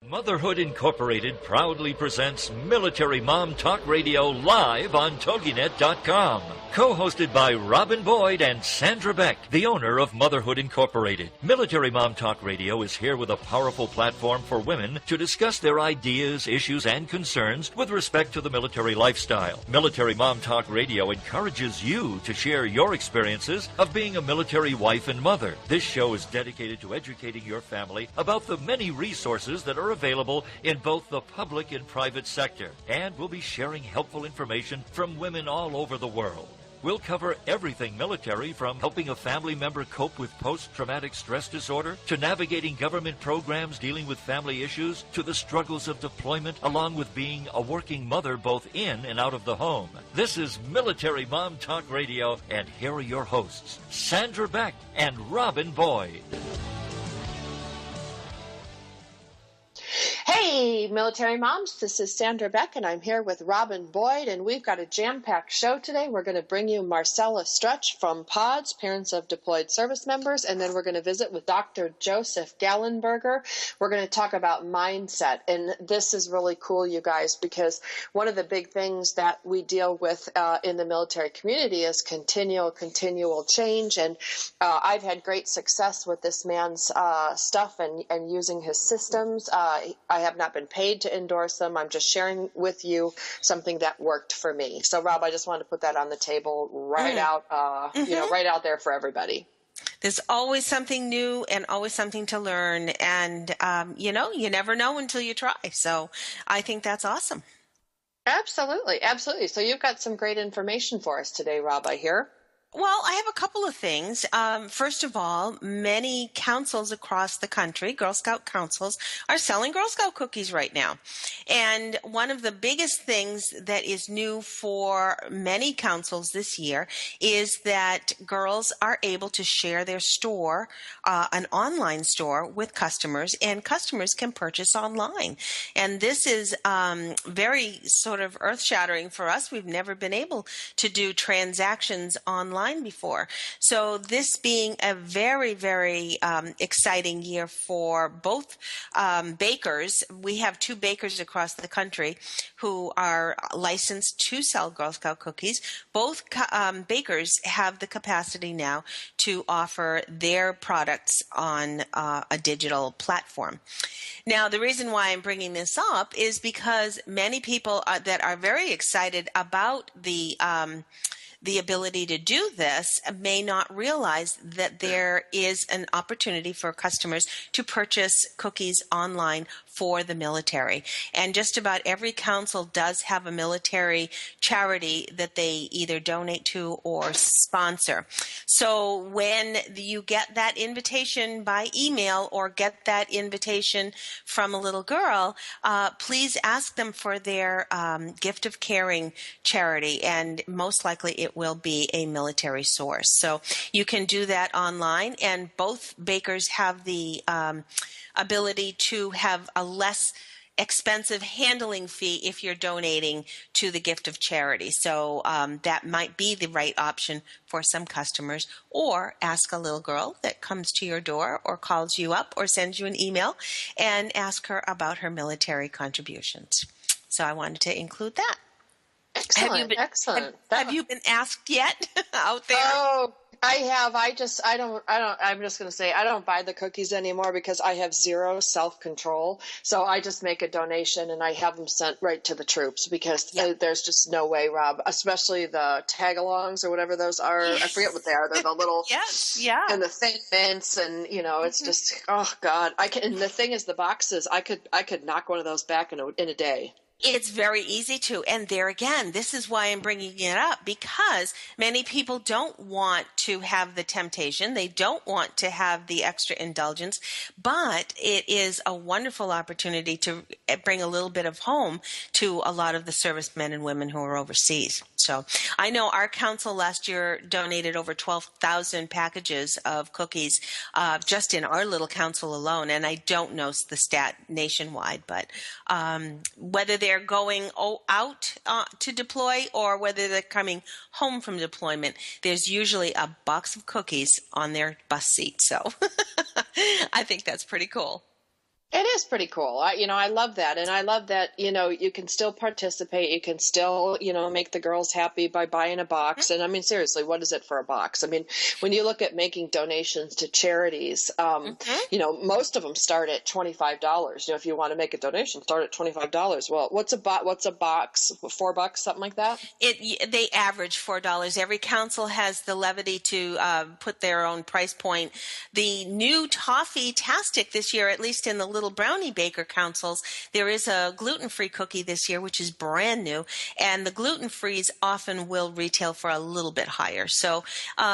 Motherhood Incorporated proudly presents Military Mom Talk Radio live on TogiNet.com. Co-hosted by Robin Boyd and Sandra Beck, the owner of Motherhood Incorporated. Military Mom Talk Radio is here with a powerful platform for women to discuss their ideas, issues, and concerns with respect to the military lifestyle. Military Mom Talk Radio encourages you to share your experiences of being a military wife and mother. This show is dedicated to educating your family about the many resources that are available in both the public and private sector. And we'll be sharing helpful information from women all over the world. We'll cover everything military, from helping a family member cope with post-traumatic stress disorder, to navigating government programs dealing with family issues, to the struggles of deployment, along with being a working mother both in and out of the home. This is Military Mom Talk Radio, and here are your hosts, Sandra Beck and Robin Boyd. Hey, military moms, this is Sandra Beck, and I'm here with Robin Boyd, and we've got a jam-packed show today. We're going to bring you Marcella Stretch from PODS, Parents of Deployed Service Members, and then we're going to visit with Dr. Joseph Gallenberger. We're going to talk about mindset, and this is really cool, you guys, because one of the big things that we deal with in the military community is continual change, and I've had great success with this man's stuff and using his systems. I have not been paid to endorse them. I'm just sharing with you something that worked for me. So, Rob, I just wanted to put that on the table right out there for everybody. There's always something new and always something to learn. And, you never know until you try. So I think that's awesome. Absolutely. Absolutely. So you've got some great information for us today, Rob, I hear. Well, I have a couple of things. First of all, many councils across the country, Girl Scout councils, are selling Girl Scout cookies right now. And one of the biggest things that is new for many councils this year is that girls are able to share their store, an online store, with customers, and customers can purchase online. And this is very sort of earth-shattering for us. We've never been able to do transactions online before. So this being a very, very exciting year for both bakers. We have 2 bakers across the country who are licensed to sell Girl Scout cookies. Both bakers have the capacity now to offer their products on a digital platform. Now, the reason why I'm bringing this up is because many people that are very excited about the ability to do this may not realize that there is an opportunity for customers to purchase cookies online for the military. And just about every council does have a military charity that they either donate to or sponsor. So when you get that invitation by email or get that invitation from a little girl, please ask them for their gift of caring charity, and most likely it will be a military source. So you can do that online, and both bakers have the ability to have a less expensive handling fee if you're donating to the gift of charity. So that might be the right option for some customers. Or ask a little girl that comes to your door or calls you up or sends you an email and ask her about her military contributions. So I wanted to include that. Excellent. Have you been asked yet out there? Oh, I have. I'm just going to say I don't buy the cookies anymore because I have zero self-control. So I just make a donation and I have them sent right to the troops because there's just no way, Rob, especially the tag-alongs or whatever those are. Yes. I forget what they are. They're the little and the thin mints, and it's just, oh God. And the thing is, the boxes, I could knock one of those back in a day. It's very easy to. And there again, this is why I'm bringing it up, because many people don't want to have the temptation. They don't want to have the extra indulgence, but it is a wonderful opportunity to bring a little bit of home to a lot of the servicemen and women who are overseas. So I know our council last year donated over 12,000 packages of cookies just in our little council alone. And I don't know the stat nationwide, but whether they're going out to deploy or whether they're coming home from deployment, there's usually a box of cookies on their bus seat. So I think that's pretty cool. It is pretty cool. I love that. And I love that, you can still participate. You can still, make the girls happy by buying a box. And I mean, seriously, what is it for a box? I mean, when you look at making donations to charities, Mm-hmm. most of them start at $25. If you want to make a donation, start at $25. Well, what's a box? $4, something like that? They average $4. Every council has the levity to put their own price point. The new toffee tastic this year, at least in the little brownie baker councils, there is a gluten-free cookie this year, which is brand new, and the gluten-frees often will retail for a little bit higher. So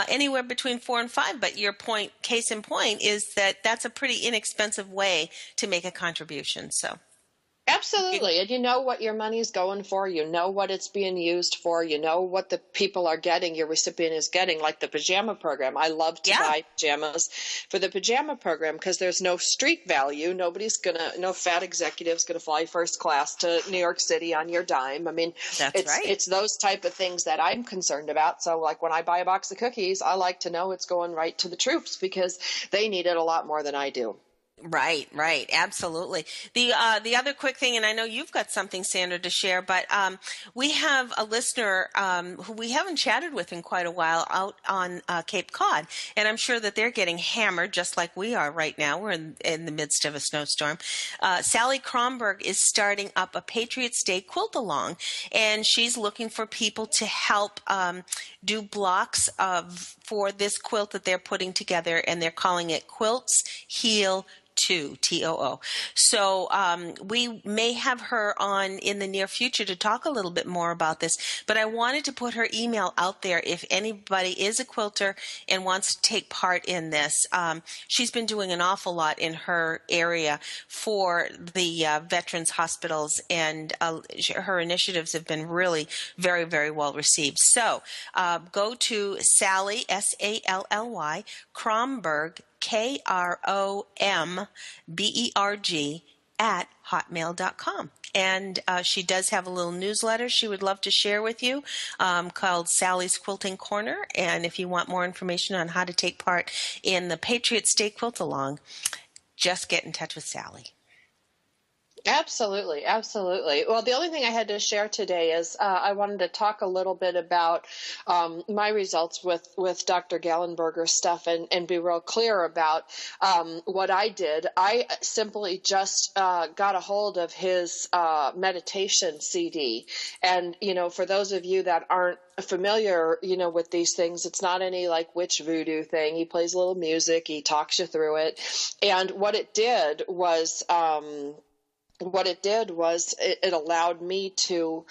anywhere between 4 and 5. But your point, case in point, is that that's a pretty inexpensive way to make a contribution. So. Absolutely. And you know what your money's going for. You know what it's being used for. You know what the people are getting, your recipient is getting, like the pajama program. I love to buy pajamas for the pajama program because there's no street value. No fat executive's going to fly first class to New York City on your dime. I mean, it's those type of things that I'm concerned about. So like when I buy a box of cookies, I like to know it's going right to the troops because they need it a lot more than I do. Right, absolutely. The other quick thing, and I know you've got something, Sandra, to share, but we have a listener who we haven't chatted with in quite a while out on Cape Cod, and I'm sure that they're getting hammered just like we are right now. We're in the midst of a snowstorm. Sally Kronberg is starting up a Patriots Day quilt-along, and she's looking for people to help do blocks for this quilt that they're putting together, and they're calling it Quilts Heal Too. So we may have her on in the near future to talk a little bit more about this, but I wanted to put her email out there if anybody is a quilter and wants to take part in this. She's been doing an awful lot in her area for the veterans hospitals, and her initiatives have been really very, very well received. So go to Sally, Sally, Kronberg, KROMBERG @hotmail.com. And she does have a little newsletter she would love to share with you called Sally's Quilting Corner. And if you want more information on how to take part in the Patriots Day Quilt-Along, just get in touch with Sally. Absolutely. Well, the only thing I had to share today is I wanted to talk a little bit about my results with Dr. Gallenberger's stuff and be real clear about what I did. I simply just got a hold of his meditation CD. And, for those of you that aren't familiar, with these things, it's not any like witch voodoo thing. He plays a little music. He talks you through it. And what it did was it allowed me to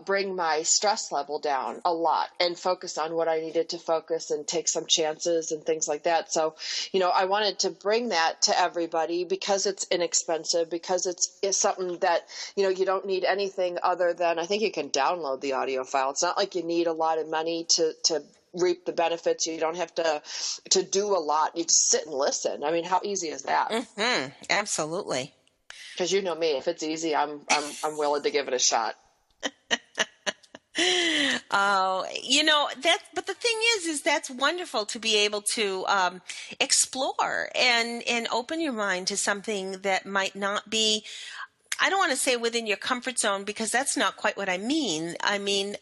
bring my stress level down a lot and focus on what I needed to focus and take some chances and things like that. So, I wanted to bring that to everybody because it's inexpensive, because it's something that, you don't need anything other than, I think you can download the audio file. It's not like you need a lot of money to reap the benefits. You don't have to do a lot. You just sit and listen. I mean, how easy is that? Mm-hmm. Absolutely. Because you know me, if it's easy, I'm willing to give it a shot. Oh, but the thing is that's wonderful to be able to explore and open your mind to something that might not be, I don't want to say within your comfort zone, because that's not quite what I mean. I mean,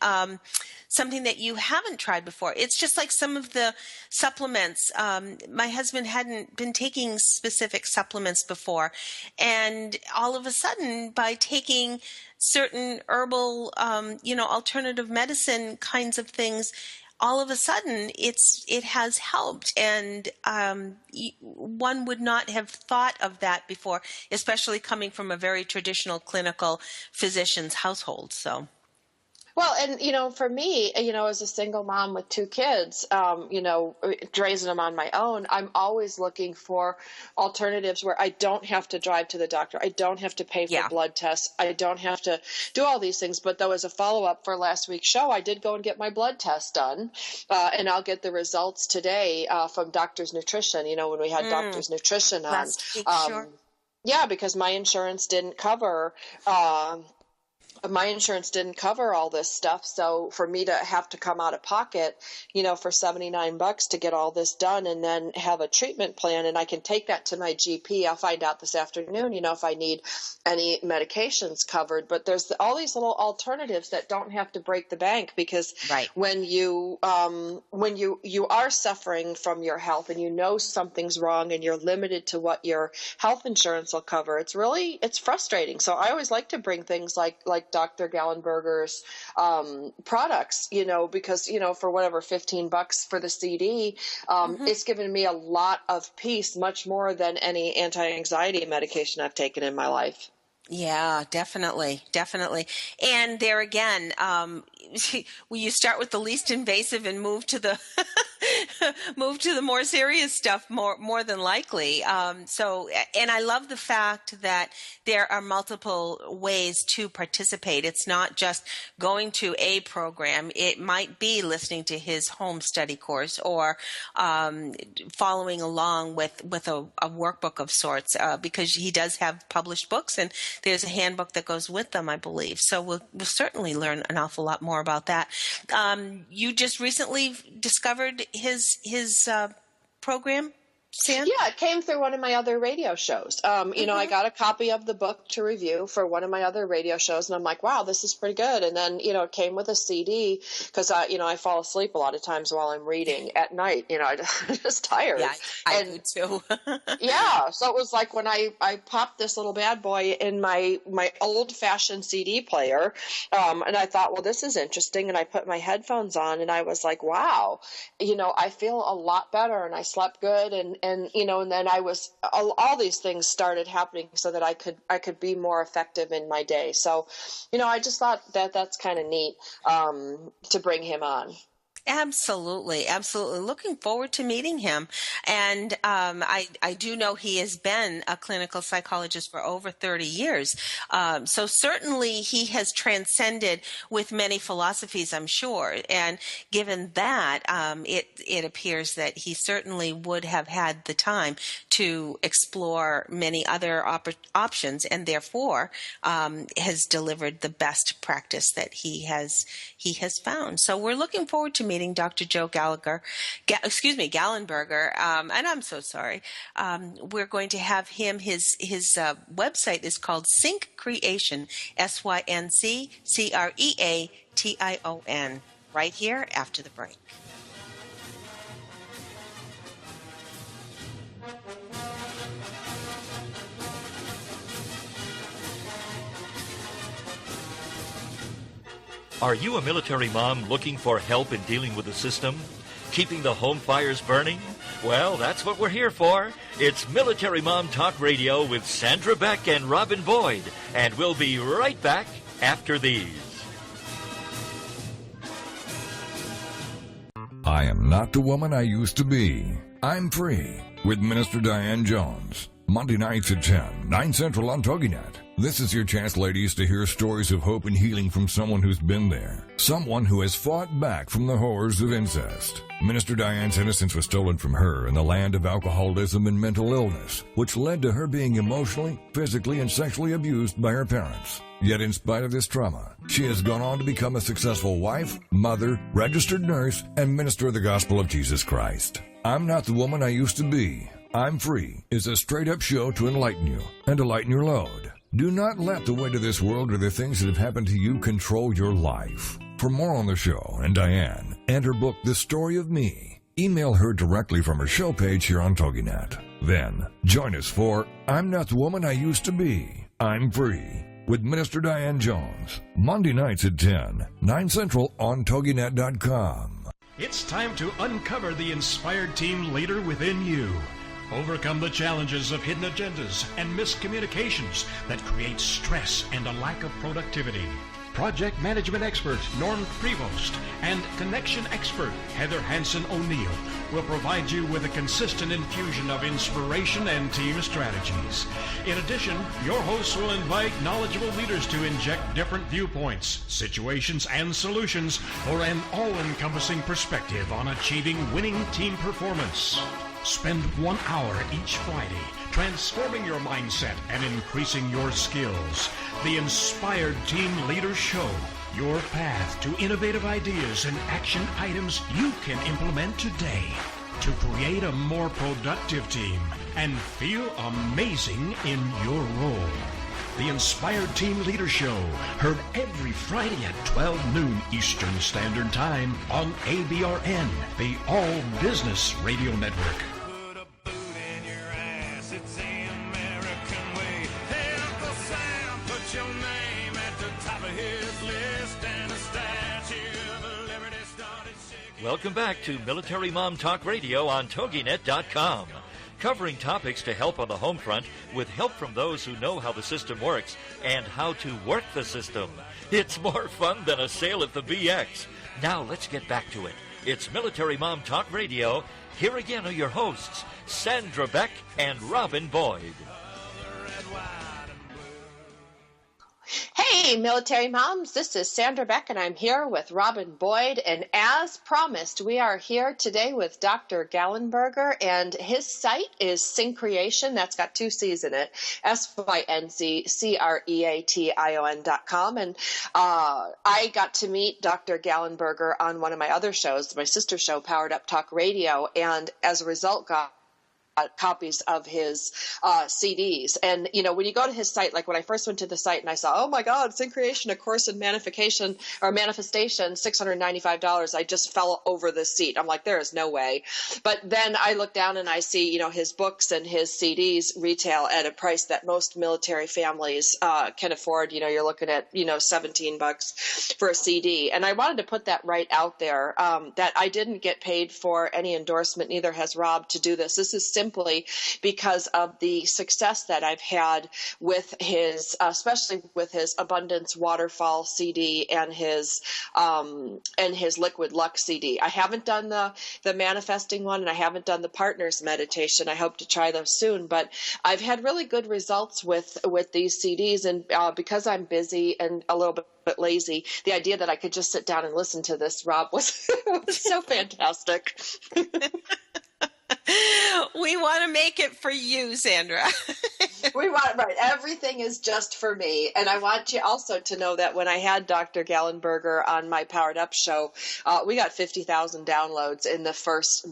something that you haven't tried before. It's just like some of the supplements. My husband hadn't been taking specific supplements before. And all of a sudden, by taking certain herbal, alternative medicine kinds of things, all of a sudden it has helped. And one would not have thought of that before, especially coming from a very traditional clinical physician's household. So. Well, and, for me, as a single mom with 2 kids, raising them on my own, I'm always looking for alternatives where I don't have to drive to the doctor. I don't have to pay for blood tests. I don't have to do all these things. But though, as a follow-up for last week's show, I did go and get my blood test done. And I'll get the results today from Doctor's Nutrition, when we had Doctor's Nutrition on. Last week, sure. Yeah, because my insurance didn't cover my insurance didn't cover all this stuff. So for me to have to come out of pocket, for $79 to get all this done and then have a treatment plan, and I can take that to my GP. I'll find out this afternoon, if I need any medications covered. But there's all these little alternatives that don't have to break the bank, because when you are suffering from your health and something's wrong and you're limited to what your health insurance will cover, it's frustrating. So I always like to bring things like Dr. Gallenberger's products, because for whatever $15 for the CD, it's given me a lot of peace, much more than any anti-anxiety medication I've taken in my life. Yeah, definitely. And there again, will you start with the least invasive and move to the more serious stuff more than likely. And I love the fact that there are multiple ways to participate. It's not just going to a program. It might be listening to his home study course or following along with a workbook of sorts, because he does have published books and there's a handbook that goes with them, I believe. So we'll certainly learn an awful lot more about that. You just recently discovered his program, Sam? Yeah, it came through one of my other radio shows. I got a copy of the book to review for one of my other radio shows, and I'm like, wow, this is pretty good. And then, it came with a CD because, I fall asleep a lot of times while I'm reading at night. I'm just tired. Yeah, I do too. Yeah, so it was like when I popped this little bad boy in my old-fashioned CD player, and I thought, well, this is interesting, and I put my headphones on, and I was like, wow, I feel a lot better, and I slept good, and then I was all these things started happening so that I could be more effective in my day. So, I just thought that's kind of neat to bring him on. Absolutely. Looking forward to meeting him. And I do know he has been a clinical psychologist for over 30 years. So certainly he has transcended with many philosophies, I'm sure. And given that, it appears that he certainly would have had the time to explore many other options, and therefore has delivered the best practice that he has found. So we're looking forward to meeting Dr. Joe Gallenberger, and I'm so sorry. We're going to have him. His website is called Sync Creation, SYNCCREATION. Right here after the break. Are you a military mom looking for help in dealing with the system? Keeping the home fires burning? Well, that's what we're here for. It's Military Mom Talk Radio with Sandra Beck and Robin Boyd. And we'll be right back after these. I am not the woman I used to be. I'm free with Minister Diane Jones. Monday nights at 10, 9 Central on TogiNet. This is your chance, ladies, to hear stories of hope and healing from someone who's been there. Someone who has fought back from the horrors of incest. Minister Diane's innocence was stolen from her in the land of alcoholism and mental illness, which led to her being emotionally, physically, and sexually abused by her parents. Yet in spite of this trauma, she has gone on to become a successful wife, mother, registered nurse, and minister of the gospel of Jesus Christ. I'm not the woman I used to be. I'm Free is a straight-up show to enlighten you and to lighten your load. Do not let the weight of this world or the things that have happened to you control your life. For more on the show and Diane and her book, The Story of Me, email her directly from her show page here on TogiNet. Then, join us for I'm Not the Woman I Used to Be. I'm Free with Minister Diane Jones. Monday nights at 10, 9 Central on TogiNet.com. It's time to uncover the inspired team leader within you. Overcome the challenges of hidden agendas and miscommunications that create stress and a lack of productivity. Project management expert Norm Prevost and connection expert Heather Hansen O'Neill will provide you with a consistent infusion of inspiration and team strategies. In addition, your hosts will invite knowledgeable leaders to inject different viewpoints, situations, and solutions for an all-encompassing perspective on achieving winning team performance. Spend 1 hour each Friday transforming your mindset and increasing your skills. The Inspired Team Leader Show, your path to innovative ideas and action items you can implement today to create a more productive team and feel amazing in your role. The Inspired Team Leader Show, heard every Friday at 12 noon Eastern Standard Time on ABRN, the All Business Radio Network. Put a boot in your ass, it's the American way. Hey, Uncle Sam, put your name at the top of his list, and the Statue of Liberty started shaking. Welcome back to Military Mom Talk Radio on TogiNet.com. Covering topics to help on the home front with help from those who know how the system works and how to work the system. It's more fun than a sale at the BX. Now let's get back to it. It's Military Mom Talk Radio. Here again are your hosts, Sandra Beck and Robin Boyd. Hey, military moms, this is Sandra Beck, and I'm here with Robin Boyd. And as promised, we are here today with Dr. Gallenberger, and his site is Syncreation. That's got 2 C's in it, SYNCCREATION.com. And I got to meet Dr. Gallenberger on one of my other shows, my sister show, Powered Up Talk Radio, and as a result got copies of his CDs. And, you know, when you go to his site, like when I first went to the site and I saw, oh my God, Syncreation, A Course in Manifestation, $695, I just fell over the seat. I'm like, there is no way. But then I look down and I see, you know, his books and his CDs retail at a price that most military families can afford. You know, you're looking at, you know, $17 for a CD. And I wanted to put that right out there, that I didn't get paid for any endorsement, neither has Rob, to do this. This is simply because of the success that I've had with his, especially with his Abundance Waterfall CD and his Liquid Luck CD. I haven't done the manifesting one, and I haven't done the Partners Meditation. I hope to try those soon, but I've had really good results with these CDs, and because I'm busy and a little bit lazy, the idea that I could just sit down and listen to this, Rob, was so fantastic. We want to make it for you, Sandra. We want, right. Everything is just for me. And I want you also to know that when I had Dr. Gallenberger on my Powered Up show, we got 50,000 downloads in the first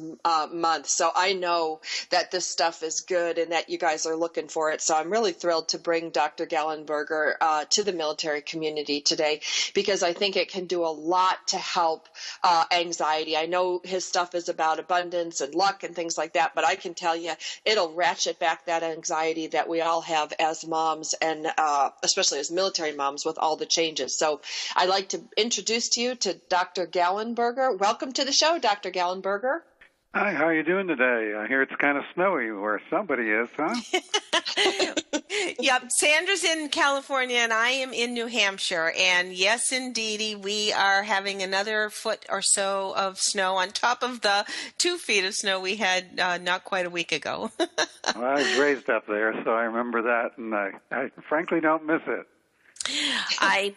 month. So I know that this stuff is good and that you guys are looking for it. So I'm really thrilled to bring Dr. Gallenberger to the military community today, because I think it can do a lot to help anxiety. I know his stuff is about abundance and luck and things like that, but I can tell you it'll ratchet back that anxiety that we all have as moms, and especially as military moms with all the changes. So I'd like to introduce to you to Dr. Gallenberger. Welcome to the show, Dr. Gallenberger. Hi, how are you doing today? I hear it's kind of snowy where somebody is, huh? Yep, Sandra's in California and I am in New Hampshire. And yes, indeedy, we are having another foot or so of snow on top of the 2 feet of snow we had not quite a week ago. Well, I was raised up there, so I remember that, and I frankly don't miss it. I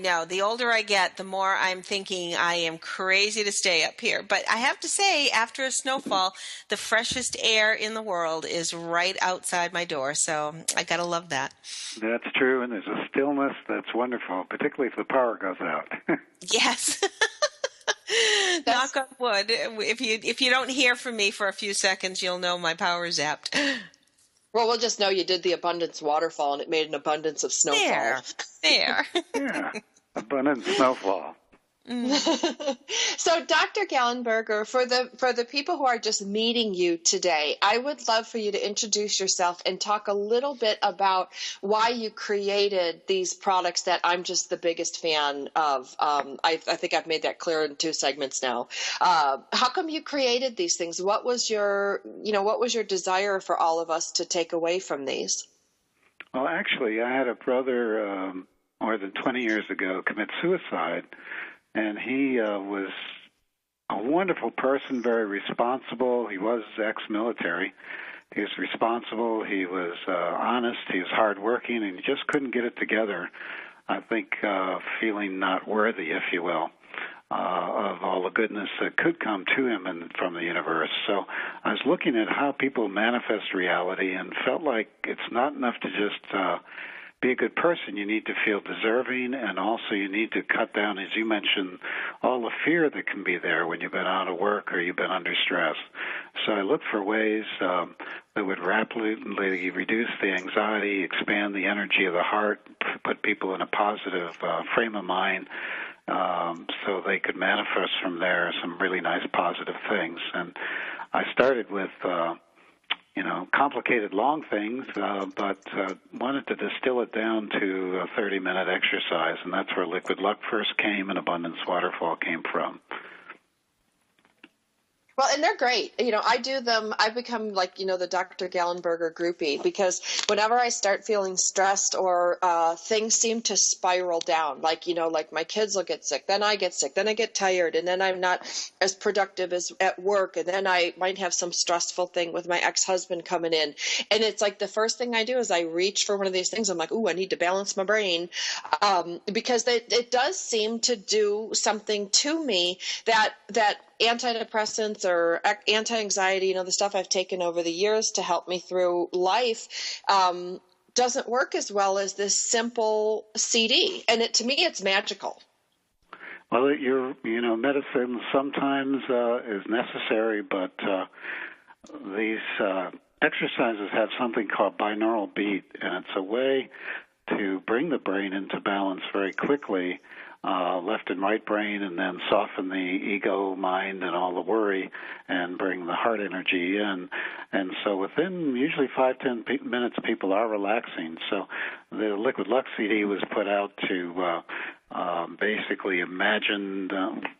know. The older I get, the more I'm thinking I am crazy to stay up here. But I have to say, after a snowfall, the freshest air in the world is right outside my door. So I got to love that. That's true, and there's a stillness that's wonderful, particularly if the power goes out. Yes. Knock on wood. If you don't hear from me for a few seconds, you'll know my power is zapped. Well, we'll just know you did the Abundance Waterfall, and it made an abundance of snowfall. There. Yeah, abundant snowfall. So, Dr. Gallenberger, for the people who are just meeting you today, I would love for you to introduce yourself and talk a little bit about why you created these products that I'm just the biggest fan of. I think I've made that clear in 2 segments now. How come you created these things? What was your desire for all of us to take away from these? Well, actually, I had a brother more than 20 years ago commit suicide. And he was a wonderful person, very responsible. He was ex-military. He was responsible. He was honest. He was hardworking, and he just couldn't get it together. I think feeling not worthy, if you will. of all the goodness that could come to him and from the universe. So I was looking at how people manifest reality and felt like it's not enough to just be a good person. You need to feel deserving, and also you need to cut down, as you mentioned, all the fear that can be there when you've been out of work or you've been under stress. So I looked for ways that would rapidly reduce the anxiety, expand the energy of the heart, put people in a positive frame of mind, so they could manifest from there some really nice positive things. And I started with complicated long things, but wanted to distill it down to a 30-minute exercise, and that's where Liquid Luck first came and Abundance Waterfall came from. Well, and they're great. I do them. I've become like, the Dr. Gallenberger groupie, because whenever I start feeling stressed or things seem to spiral down, like my kids will get sick, then I get sick, then I get tired, and then I'm not as productive as at work, and then I might have some stressful thing with my ex-husband coming in. And it's like the first thing I do is I reach for one of these things. I'm like, ooh, I need to balance my brain, because it does seem to do something to me that antidepressants or anti-anxiety, the stuff I've taken over the years to help me through life, doesn't work as well as this simple CD. And to me, it's magical. Well, medicine sometimes is necessary, but these exercises have something called binaural beat, and it's a way to bring the brain into balance very quickly, left and right brain, and then soften the ego mind and all the worry and bring the heart energy in. And so within usually 5-10 minutes, people are relaxing. So the Liquid Luck CD was put out to basically imagine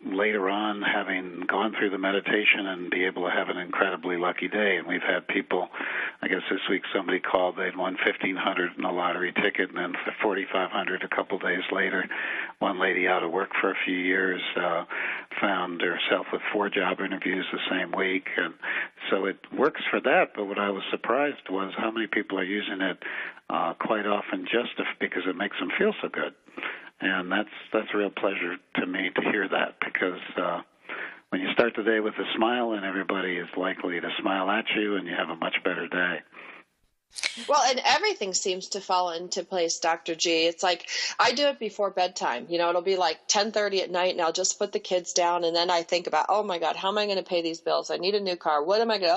later on having gone through the meditation and be able to have an incredibly lucky day. And we've had people, I guess this week somebody called, they'd won $1,500 in a lottery ticket, and then $4,500 a couple days later. One lady out of work for a few years found herself with 4 job interviews the same week. And so it works for that, but what I was surprised was how many people are using it quite often just because it makes them feel so good. And that's a real pleasure to me to hear that, because when you start the day with a smile, and everybody is likely to smile at you, and you have a much better day. Well, and everything seems to fall into place, Dr. G. It's like I do it before bedtime. It'll be like 10:30 at night, and I'll just put the kids down, and then I think about, oh my God, how am I going to pay these bills? I need a new car. What am I going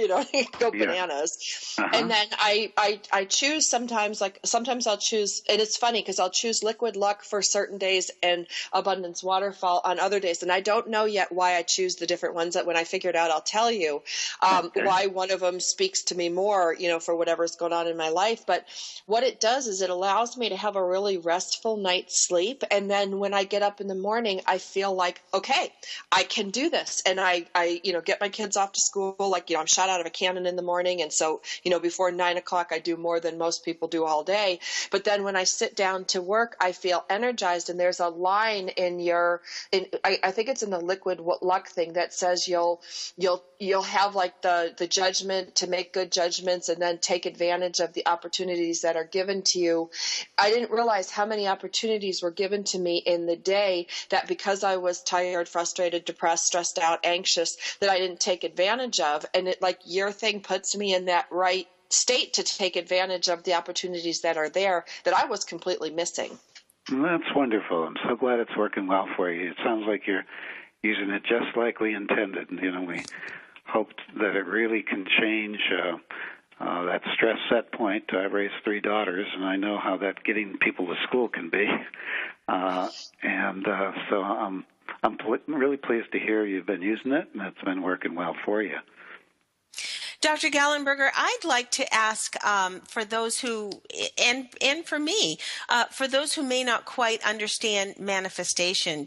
to? Go bananas. Uh-huh. And then I choose sometimes I'll choose, and it's funny because I'll choose Liquid Luck for certain days and Abundance Waterfall on other days, and I don't know yet why I choose the different ones. That when I figure it out, I'll tell you why one of them speaks to me more, for whatever's going on in my life. But what it does is it allows me to have a really restful night's sleep. And then when I get up in the morning, I feel like, okay, I can do this. And I get my kids off to school. I'm shot out of a cannon in the morning. And so, before 9 o'clock, I do more than most people do all day. But then when I sit down to work, I feel energized. And there's a line I think it's in the Liquid Luck thing that says you'll have like the judgment to make good judgments and then take advantage of the opportunities that are given to you. I didn't realize how many opportunities were given to me in the day that because I was tired, frustrated, depressed, stressed out, anxious, that I didn't take advantage of. And it, like your thing, puts me in that right state to take advantage of the opportunities that are there that I was completely missing. That's wonderful. I'm so glad it's working well for you. It sounds like you're using it just like we intended. We hoped that it really can change that stress set point. I've raised 3 daughters, and I know how that getting people to school can be. So I'm really pleased to hear you've been using it, and it's been working well for you. Dr. Gallenberger, I'd like to ask for those who, and for me, for those who may not quite understand manifestation,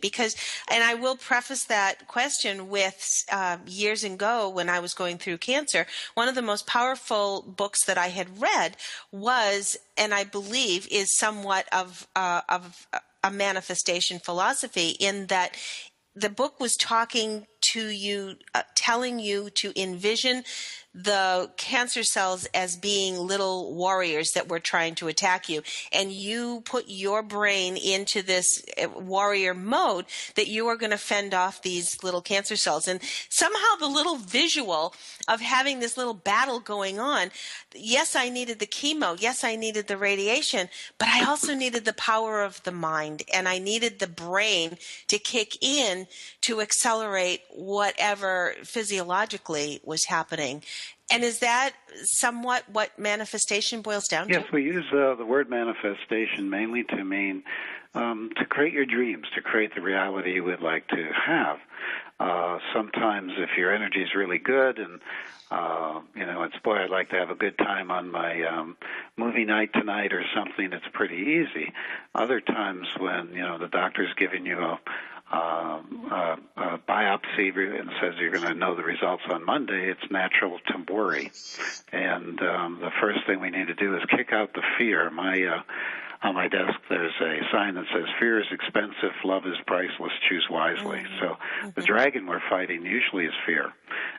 and I will preface that question with years ago when I was going through cancer, one of the most powerful books that I had read was, and I believe is somewhat of a manifestation philosophy, in that the book was talking to you, telling you to envision the cancer cells as being little warriors that were trying to attack you. And you put your brain into this warrior mode that you are going to fend off these little cancer cells. And somehow the little visual of having this little battle going on, yes, I needed the chemo. Yes, I needed the radiation, but I also needed the power of the mind, and I needed the brain to kick in to accelerate whatever physiologically was happening. And is that somewhat what manifestation boils down to? Yes, we use the word manifestation mainly to mean to create your dreams, to create the reality you would like to have. Sometimes if your energy is really good and, it's, boy, I'd like to have a good time on my movie night tonight or something, it's pretty easy. Other times when, the doctor's giving you a biopsy and says you're going to know the results on Monday, it's natural to worry. And the first thing we need to do is kick out the fear. On my desk, there's a sign that says, "Fear is expensive, love is priceless, choose wisely." So the dragon we're fighting usually is fear.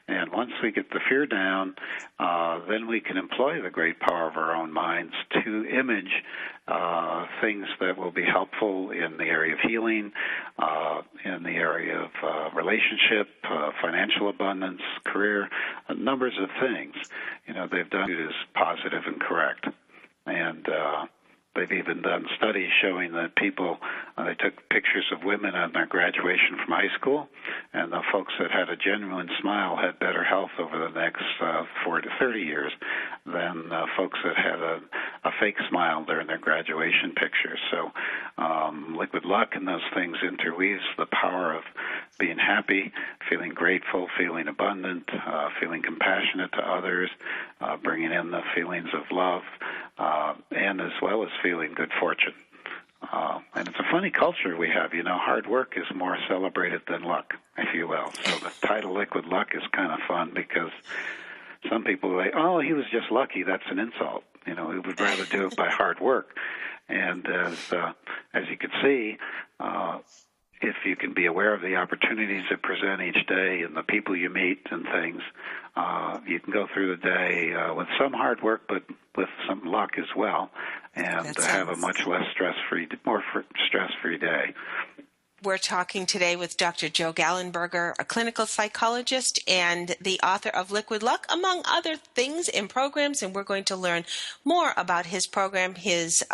And once we get the fear down, then we can employ the great power of our own minds to image things that will be helpful in the area of healing, in the area of relationship, financial abundance, career, numbers of things. They've done it as positive and correct. And they've even done studies showing that people, they took pictures of women on their graduation from high school, and the folks that had a genuine smile had better health over the next 4 to 30 years than folks that had a fake smile during their graduation pictures. So liquid luck and those things interweaves the power of being happy, feeling grateful, feeling abundant, feeling compassionate to others, bringing in the feelings of love, and as well as feeling good fortune. And it's a funny culture we have. Hard work is more celebrated than luck, if you will. So the title Liquid Luck is kind of fun because some people are like, "Oh, he was just lucky." That's an insult. We would rather do it by hard work. And as you can see, if you can be aware of the opportunities that present each day and the people you meet and things, you can go through the day with some hard work, but with some luck as well, and have a much less more stress-free day. We're talking today with Dr. Joe Gallenberger, a clinical psychologist and the author of Liquid Luck, among other things in programs, and we're going to learn more about his program, his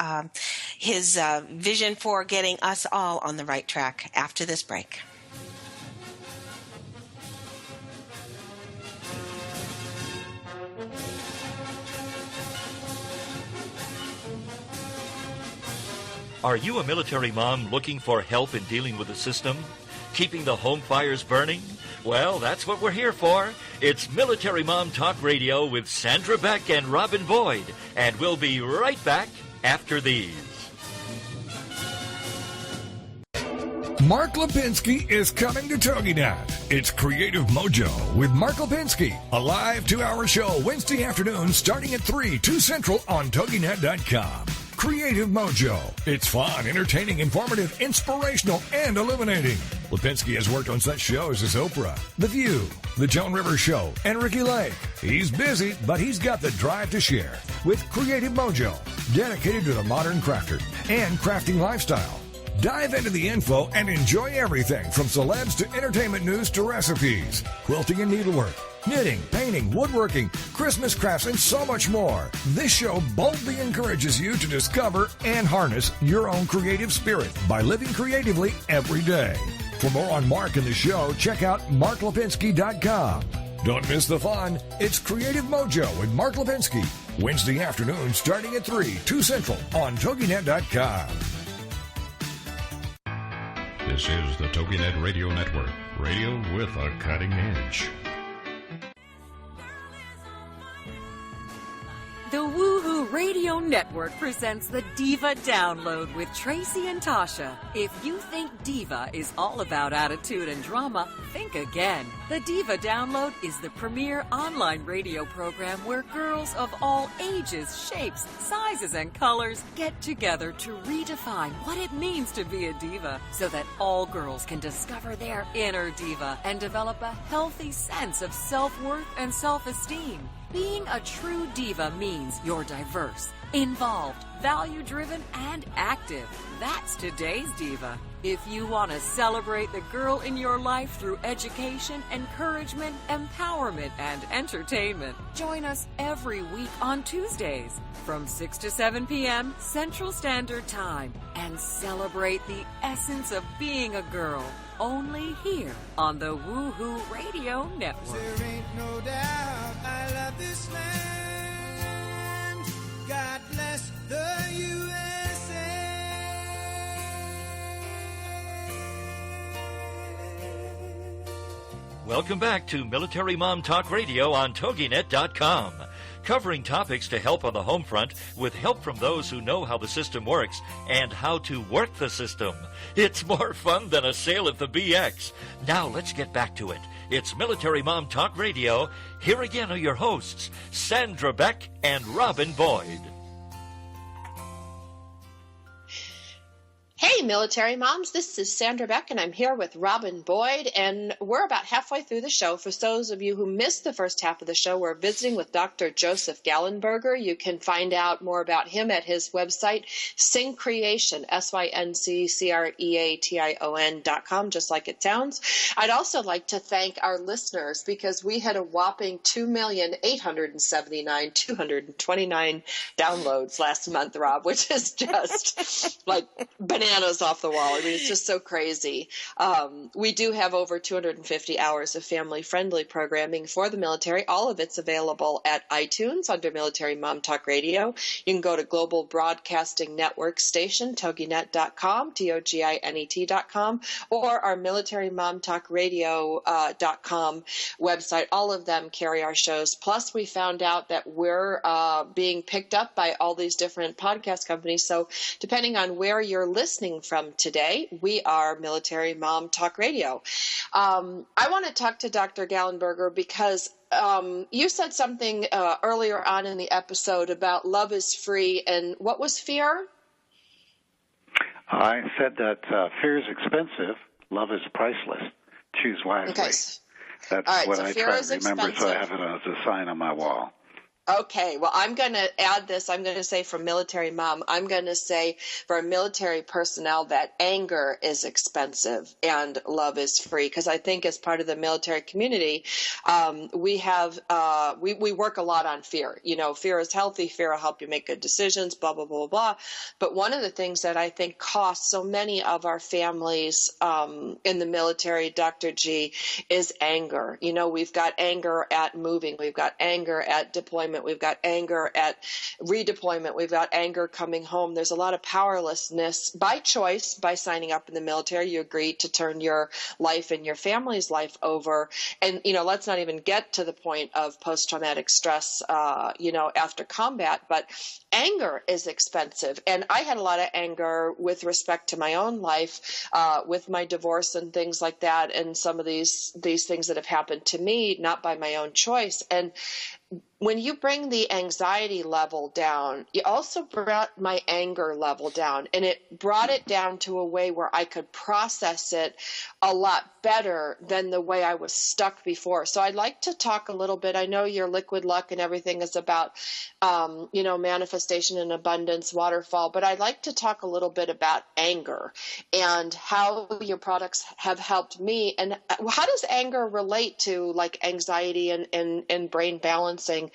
vision for getting us all on the right track after this break. Are you a military mom looking for help in dealing with the system? Keeping the home fires burning? Well, that's what we're here for. It's Military Mom Talk Radio with Sandra Beck and Robin Boyd. And we'll be right back after these. Mark Lipinski is coming to TogiNet. It's Creative Mojo with Mark Lipinski, a live 2-hour show Wednesday afternoon starting at 3, 2 Central on TogiNet.com. Creative Mojo. It's fun, entertaining, informative, inspirational, and illuminating. Lipinski has worked on such shows as Oprah, The View, The Joan Rivers Show, and Ricky Lake. He's busy, but he's got the drive to share with Creative Mojo, dedicated to the modern crafter and crafting lifestyle. Dive into the info and enjoy everything from celebs to entertainment news to recipes, quilting and needlework, knitting, painting, woodworking, Christmas crafts, and so much more. This show boldly encourages you to discover and harness your own creative spirit by living creatively every day. For more on Mark and the show, check out marklipinski.com. Don't miss the fun. It's Creative Mojo with Mark Lipinski, Wednesday afternoon starting at 3, 2 Central on TogiNet.com. This is the TogiNet Radio Network, radio with a cutting edge. The Woohoo Radio Network presents the Diva Download with Tracy and Tasha. If you think Diva is all about attitude and drama, think again. The Diva Download is the premier online radio program where girls of all ages, shapes, sizes, and colors get together to redefine what it means to be a diva so that all girls can discover their inner diva and develop a healthy sense of self-worth and self-esteem. Being a true diva means you're diverse, involved, value-driven, and active. That's today's diva. If you want to celebrate the girl in your life through education, encouragement, empowerment, and entertainment, join us every week on Tuesdays from 6 to 7 p.m. Central Standard Time and celebrate the essence of being a girl. Only here on the Woohoo Radio Network. There ain't no doubt I love this land. God bless the USA. Welcome back to Military Mom Talk Radio on TogiNet.com. Covering topics to help on the home front with help from those who know how the system works and how to work the system. It's more fun than a sale at the BX. Now let's get back to it. It's Military Mom Talk Radio. Here again are your hosts, Sandra Beck and Robin Boyd. Hey, military moms, this is Sandra Beck, and I'm here with Robin Boyd, and we're about halfway through the show. For those of you who missed the first half of the show, we're visiting with Dr. Joseph Gallenberger. You can find out more about him at his website, Syncreation, SYNCCREATION.com, just like it sounds. I'd also like to thank our listeners because we had a whopping 2,879,229 downloads last month, Rob, which is just like bananas off the wall. I mean, it's just so crazy. We do have over 250 hours of family-friendly programming for the military. All of it's available at iTunes under Military Mom Talk Radio. You can go to Global Broadcasting Network station, toginet.com, TOGINET.com, or our Military Mom Talk Radio.com website. All of them carry our shows. Plus, we found out that we're being picked up by all these different podcast companies. So depending on where you're listening from today, we are Military Mom Talk Radio. I want to talk to Dr. Gallenberger because you said something earlier on in the episode about love is free, and what was fear? I said that fear is expensive, love is priceless. Choose wisely. Okay. That's right, what so I try to remember, so I have it as a sign on my wall. Okay, well, I'm going to add this. I'm going to say for military mom, I'm going to say for military personnel that anger is expensive and love is free. Because I think as part of the military community, we work a lot on fear. You know, fear is healthy. Fear will help you make good decisions, blah, blah, blah, blah. But one of the things that I think costs so many of our families in the military, Dr. G, is anger. You know, we've got anger at moving. We've got anger at deployment. We've got anger at redeployment. We've got anger coming home. There's a lot of powerlessness by choice. By signing up in the military, you agreed to turn your life and your family's life over. And, you know, let's not even get to the point of post-traumatic stress, after combat. But anger is expensive. And I had a lot of anger with respect to my own life, with my divorce and things like that. And some of these things that have happened to me, not by my own choice. And when you bring the anxiety level down, you also brought my anger level down, and it brought it down to a way where I could process it a lot better than the way I was stuck before. So I'd like to talk a little bit. I know your liquid luck and everything is about, manifestation and abundance, waterfall, but I'd like to talk a little bit about anger and how your products have helped me. And how does anger relate to like anxiety and brain balancing?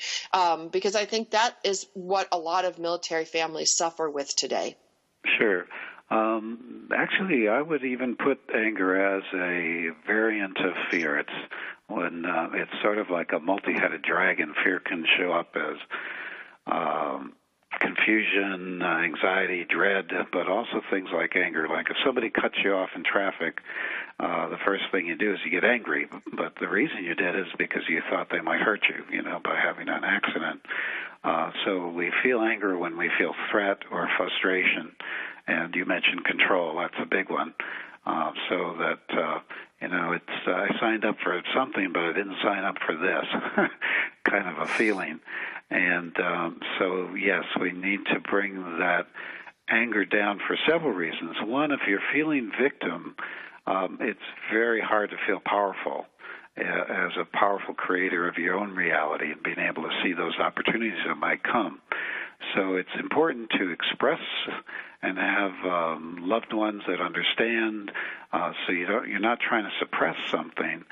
Because I think that is what a lot of military families suffer with today. Sure. Actually, I would even put anger as a variant of fear. It's when it's sort of like a multi-headed dragon. Fear can show up as confusion, anxiety, dread, but also things like anger. Like if somebody cuts you off in traffic, the first thing you do is you get angry. But the reason you did is because you thought they might hurt you, by having an accident. So we feel anger when we feel threat or frustration. And you mentioned control. That's a big one. So that, it's I signed up for something, but I didn't sign up for this kind of a feeling. And so, yes, we need to bring that anger down for several reasons. One, if you're feeling victim, it's very hard to feel powerful as a powerful creator of your own reality and being able to see those opportunities that might come. So it's important to express and have loved ones that understand. So you're not trying to suppress something,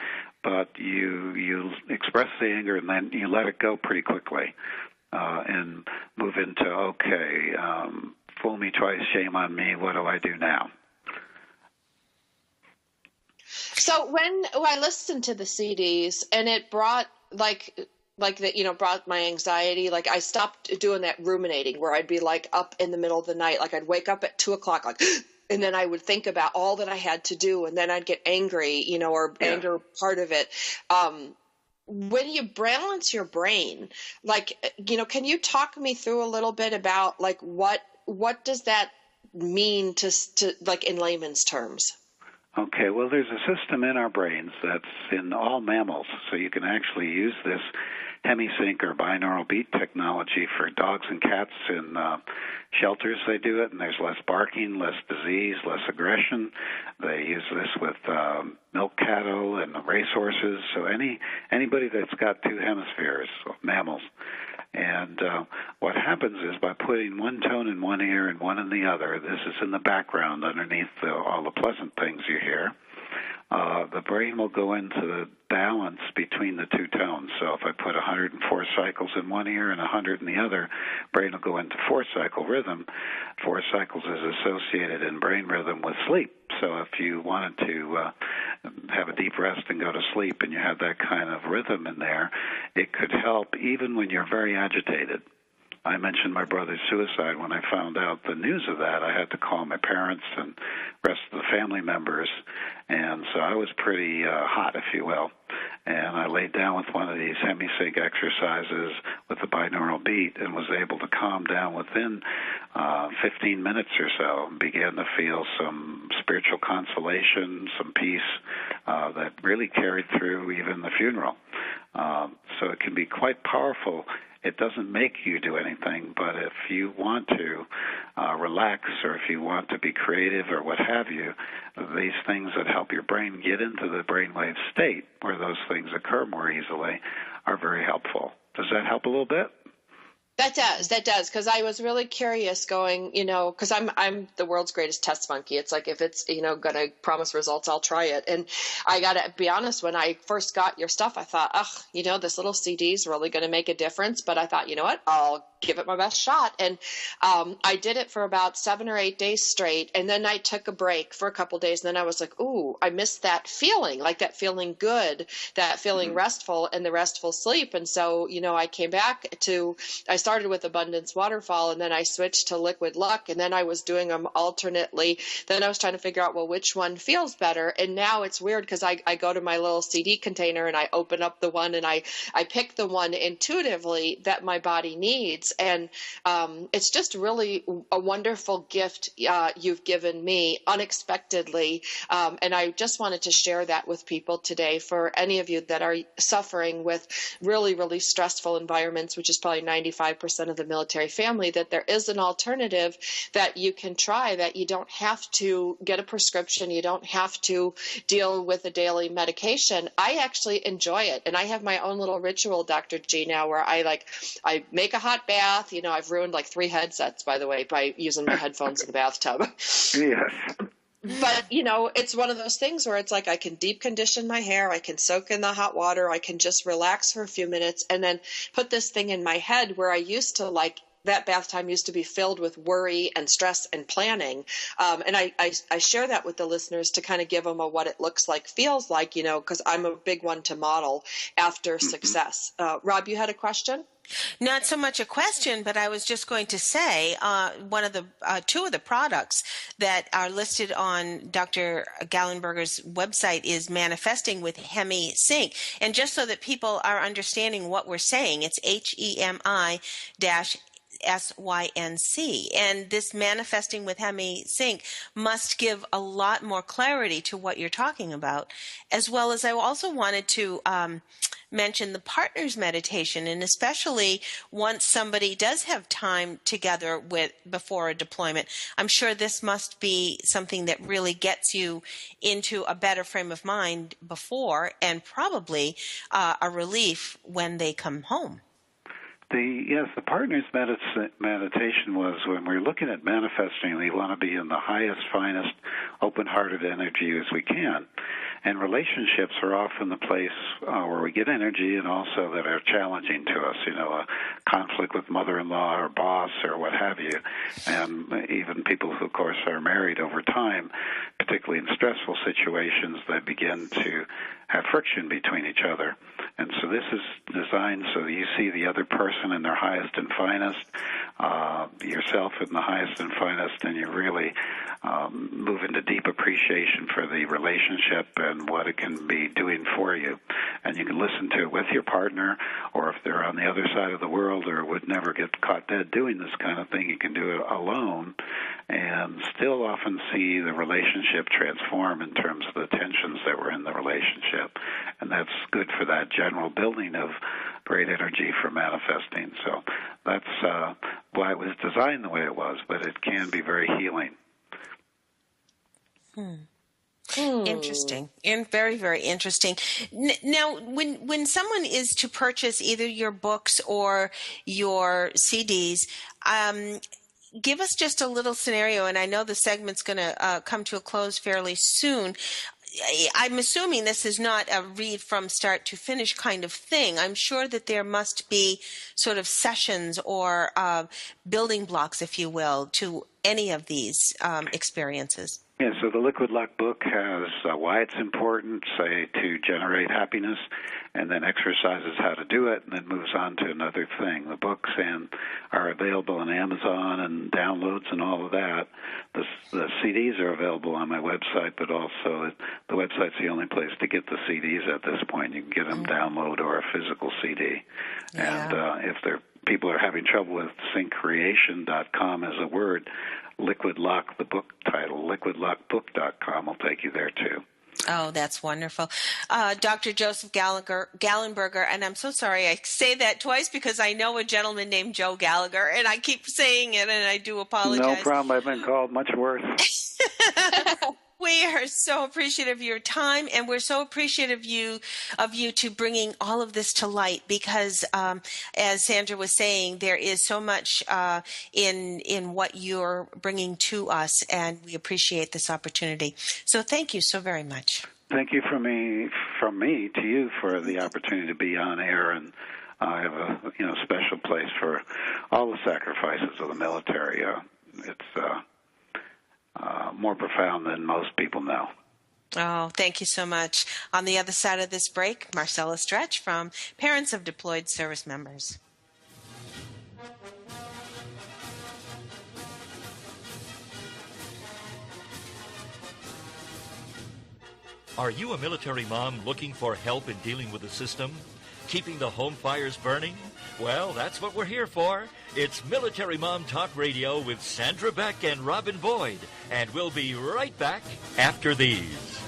but you express the anger and then you let it go pretty quickly and move into, okay, fool me twice, shame on me, what do I do now? So when I listened to the CDs and it brought brought my anxiety, like I stopped doing that ruminating where I'd be like up in the middle of the night, like I'd wake up at 2:00, like, and then I would think about all that I had to do, and then I'd get angry, or anger part of it. When you balance your brain, can you talk me through a little bit about like what does that mean to like in layman's terms? Okay, well, there's a system in our brains that's in all mammals, so you can actually use this hemisync or binaural beat technology for dogs and cats in shelters. They do it, and there's less barking, less disease, less aggression. They use this with milk cattle and racehorses, so anybody that's got two hemispheres, mammals. And what happens is by putting one tone in one ear and one in the other, this is in the background underneath all the pleasant things you hear, the brain will go into the balance between the two tones. So if I put 104 cycles in one ear and 100 in the other, brain will go into 4-cycle rhythm. 4 cycles is associated in brain rhythm with sleep. So if you wanted to have a deep rest and go to sleep and you have that kind of rhythm in there, it could help even when you're very agitated. I mentioned my brother's suicide. When I found out the news of that, I had to call my parents and the rest of the family members, and so I was pretty hot, if you will. And I laid down with one of these hemisync exercises with the binaural beat and was able to calm down within 15 minutes or so and began to feel some spiritual consolation, some peace that really carried through even the funeral. So it can be quite powerful. It doesn't make you do anything, but if you want to relax or if you want to be creative or what have you, these things that help your brain get into the brainwave state where those things occur more easily are very helpful. Does that help a little bit? That does, because I was really curious going, because I'm the world's greatest test monkey. It's like if it's, going to promise results, I'll try it. And I got to be honest, when I first got your stuff, I thought, this little CD is really going to make a difference. But I thought, you know what, I'll give it my best shot. And I did it for about 7 or 8 days straight. And then I took a break for a couple of days. And then I was like, ooh, I missed that feeling, like that feeling good, that feeling restful and the restful sleep. And so, I came back I started with Abundance Waterfall, and then I switched to Liquid Luck, and then I was doing them alternately. Then I was trying to figure out, well, which one feels better. And now it's weird because I go to my little CD container and I open up the one and I pick the one intuitively that my body needs. And it's just really a wonderful gift you've given me unexpectedly. And I just wanted to share that with people today for any of you that are suffering with really, really stressful environments, which is probably 95% of the military family, that there is an alternative that you can try, that you don't have to get a prescription. You don't have to deal with a daily medication. I actually enjoy it. And I have my own little ritual, Dr. G, now where I make a hot bath. I've ruined like 3 headsets, by the way, by using my headphones in the bathtub. Yes. But, it's one of those things where it's like I can deep condition my hair. I can soak in the hot water. I can just relax for a few minutes and then put this thing in my head where I used to that bath time used to be filled with worry and stress and planning. And I share that with the listeners to kind of give them what it looks like, feels like, because I'm a big one to model after success. Rob, you had a question? Not so much a question, but I was just going to say one of the two of the products that are listed on Dr. Gallenberger's website is Manifesting with Hemi Sync. And just so that people are understanding what we're saying, it's HEMI-SYNC. And this Manifesting with Hemi Sync must give a lot more clarity to what you're talking about, as well as I also wanted to mention the partners meditation, and especially once somebody does have time together before a deployment. I'm sure this must be something that really gets you into a better frame of mind before, and probably a relief when they come home. The partners meditation was when we're looking at manifesting, we want to be in the highest, finest, open-hearted energy as we can. And relationships are often the place where we get energy and also that are challenging to us, a conflict with mother-in-law or boss or what have you. And even people who, of course, are married over time, particularly in stressful situations, they begin to have friction between each other. And so this is designed so that you see the other person in their highest and finest, yourself in the highest and finest, and you really move into deep appreciation for the relationship and what it can be doing for you. And you can listen to it with your partner, or if they're on the other side of the world or would never get caught dead doing this kind of thing, you can do it alone and still often see the relationship transform in terms of the tensions that were in the relationship. And that's good for that general building of great energy for manifesting. So that's why it was designed the way it was, but it can be very healing. Interesting, and very, very interesting. Now, when someone is to purchase either your books or your CDs, give us just a little scenario, and I know the segment's going to come to a close fairly soon. I'm assuming this is not a read from start to finish kind of thing. I'm sure that there must be sort of sessions or building blocks, if you will, to any of these experiences. Yeah, so the Liquid Luck book has why it's important, say, to generate happiness, and then exercises how to do it, and then moves on to another thing. The books are available on Amazon and downloads and all of that. The CDs are available on my website, but also the website's the only place to get the CDs at this point. You can get them download or a physical CD. Yeah. And if people are having trouble with syncreation.com as a word, Liquid Luck, the book title, liquidluckbook.com will take you there too. Oh, that's wonderful. Dr. Joseph Gallenberger, and I'm so sorry I say that twice because I know a gentleman named Joe Gallagher, and I keep saying it, and I do apologize. No problem. I've been called much worse. We are so appreciative of your time, and we're so appreciative of you to bringing all of this to light because, as Sandra was saying, there is so much in what you're bringing to us, and we appreciate this opportunity. So thank you so very much. Thank you from me to you for the opportunity to be on air, and I have a special place for all the sacrifices of the military. It's more profound than most people know. Oh, thank you so much. On the other side of this break, Marcella Stretch from Parents of Deployed Service Members. Are you a military mom looking for help in dealing with the system? Keeping the home fires burning? Well, that's what we're here for. It's Military Mom Talk Radio with Sandra Beck and Robin Boyd. And we'll be right back after these.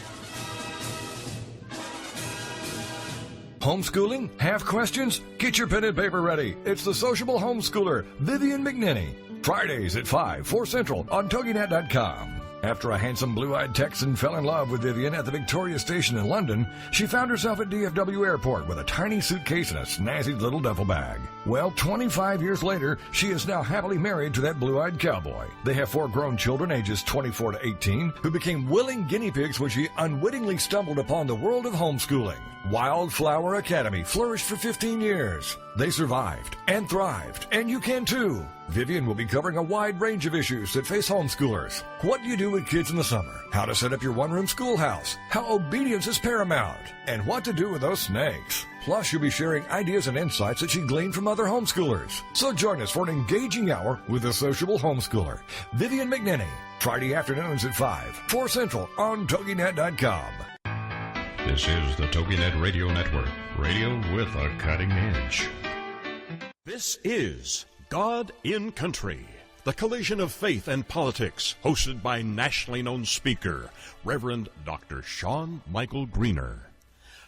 Homeschooling? Have questions? Get your pen and paper ready. It's the sociable homeschooler, Vivian McNinney. Fridays at 5, 4 Central on TogiNet.com. After a handsome blue-eyed Texan fell in love with Vivian at the Victoria Station in London, she found herself at DFW Airport with a tiny suitcase and a snazzy little duffel bag. Well, 25 years later, she is now happily married to that blue-eyed cowboy. They have 4 grown children ages 24 to 18 who became willing guinea pigs when she unwittingly stumbled upon the world of homeschooling. Wildflower Academy flourished for 15 years. They survived and thrived, and you can too. Vivian will be covering a wide range of issues that face homeschoolers. What do you do with kids in the summer? How to set up your one-room schoolhouse? How obedience is paramount? And what to do with those snakes? Plus, she'll be sharing ideas and insights that she gleaned from other homeschoolers. So join us for an engaging hour with the sociable homeschooler, Vivian McNinney. Friday afternoons at 5, 4 Central on TogiNet.com. This is the TogiNet Radio Network, radio with a cutting edge. This is God in Country, the collision of faith and politics, hosted by nationally known speaker, Reverend Dr. Sean Michael Greener.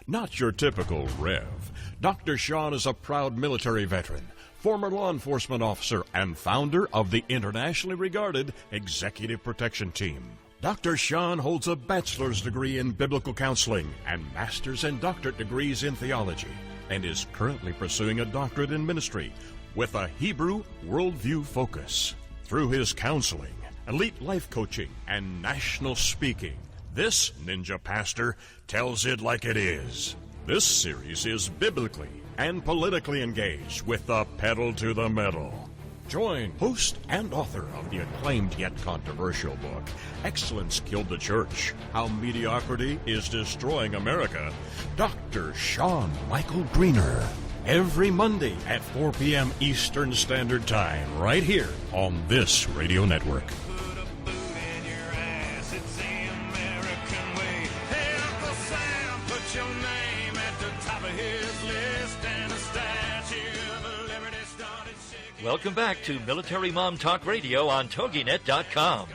Not your typical Rev. Dr. Sean is a proud military veteran, former law enforcement officer, and founder of the internationally regarded Executive Protection Team. Dr. Sean holds a bachelor's degree in biblical counseling and master's and doctorate degrees in theology, and is currently pursuing a doctorate in ministry with a Hebrew worldview focus. Through his counseling, elite life coaching, and national speaking, this ninja pastor tells it like it is. This series is biblically and politically engaged with the pedal to the metal. Join host and author of the acclaimed yet controversial book, Excellence Killed the Church, How Mediocrity is Destroying America, Dr. Sean Michael Greener. Every Monday at 4 p.m. Eastern Standard Time, right here on this radio network. Put a boot in your ass, it's the American way. Hey, Uncle Sam, put your name at the top of his list, and a statue of liberty started shaking. Welcome back to Military Mom Talk Radio on TogiNet.com.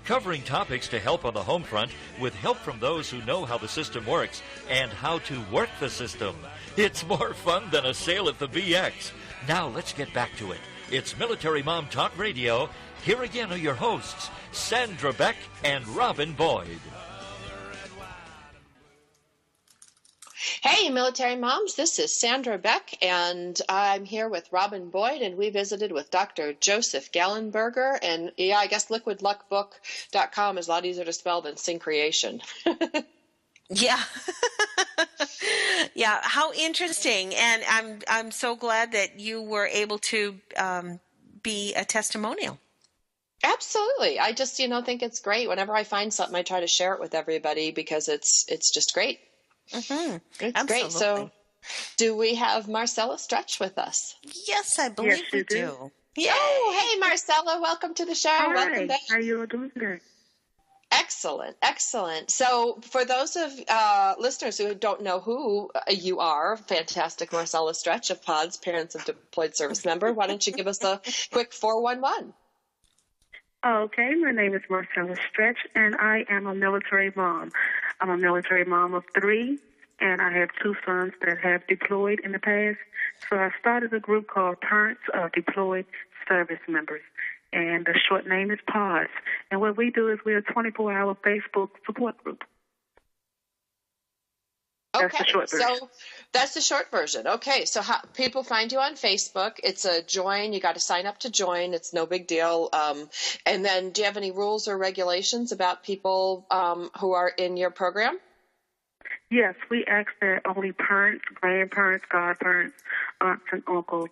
Covering topics to help on the home front with help from those who know how the system works and how to work the system. It's more fun than a sale at the BX. Now let's get back to it. It's Military Mom Talk Radio. Here again are your hosts, Sandra Beck and Robin Boyd. Hey, military moms, this is Sandra Beck, and I'm here with Robin Boyd, and we visited with Dr. Joseph Gallenberger, and yeah, I guess liquidluckbook.com is a lot easier to spell than Syncreation. Yeah. Yeah, how interesting. And I'm so glad that you were able to be a testimonial. Absolutely. I just, think it's great. Whenever I find something, I try to share it with everybody because it's just great. Mm-hmm. It's Absolutely. great. So do we have Marcella Stretch with us? Yes, I believe we do. Yay. Oh, hey, Marcella. Welcome to the show. Hi. Welcome back. How are you all doing today? Excellent. Excellent. So for those of listeners who don't know who you are, fantastic Marcella Stretch of PODS, Parents of Deployed Service Member, why don't you give us a quick 411? Okay, my name is Marcella Stretch, and I am a military mom. I'm a military mom of 3, and I have 2 sons that have deployed in the past. So I started a group called Parents of Deployed Service Members, and the short name is PODS. And what we do is we're a 24-hour Facebook support group. Okay, that's the short version. So that's the short version. Okay, so how people find you on Facebook? It's a join. You got to sign up to join. It's no big deal. And then, do you have any rules or regulations about people who are in your program? Yes, we ask that only parents, grandparents, godparents, aunts, and uncles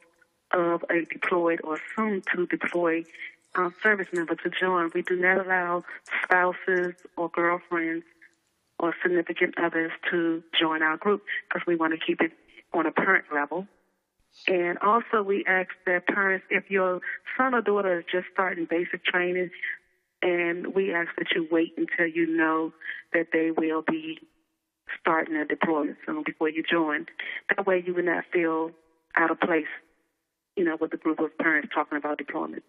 of a deployed or soon-to-deploy service member to join. We do not allow spouses or girlfriends or significant others to join our group because we want to keep it on a parent level. And also we ask that parents, if your son or daughter is just starting basic training, and we ask that you wait until you know that they will be starting a deployment soon before you join. That way you will not feel out of place, with a group of parents talking about deployment.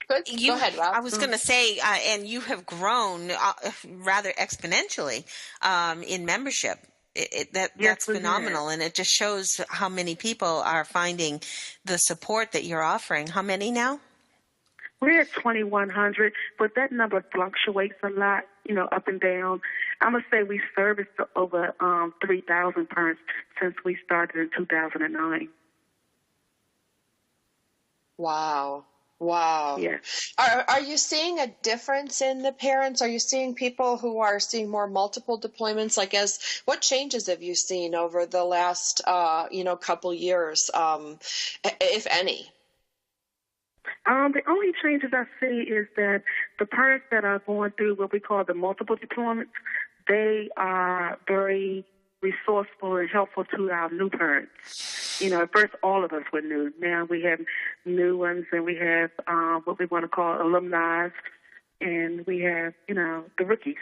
Good. Go ahead, Rob. I was going to say, and you have grown rather exponentially in membership. That's phenomenal, and it just shows how many people are finding the support that you're offering. How many now? We're at 2,100, but that number fluctuates a lot, up and down. I'm going to say we serviced over 3,000 parents since we started in 2009. Wow. Wow. Yes. Are you seeing a difference in the parents? Are you seeing people who are seeing more multiple deployments? What changes have you seen over the last, couple years, if any? The only changes I see is that the parents that are going through what we call the multiple deployments, they are very resourceful and helpful to our new parents. At first all of us were new. Now we have new ones, and we have what we want to call alumni, and we have, the rookies.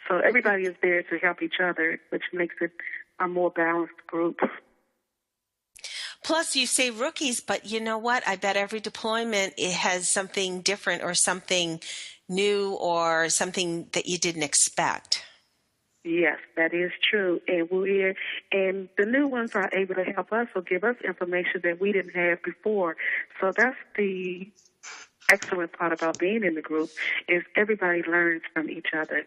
So everybody is there to help each other, which makes it a more balanced group. Plus, you say rookies, but you know what? I bet every deployment it has something different or something new or something that you didn't expect. Yes, that is true. And the new ones are able to help us or give us information that we didn't have before. So that's the excellent part about being in the group, is everybody learns from each other.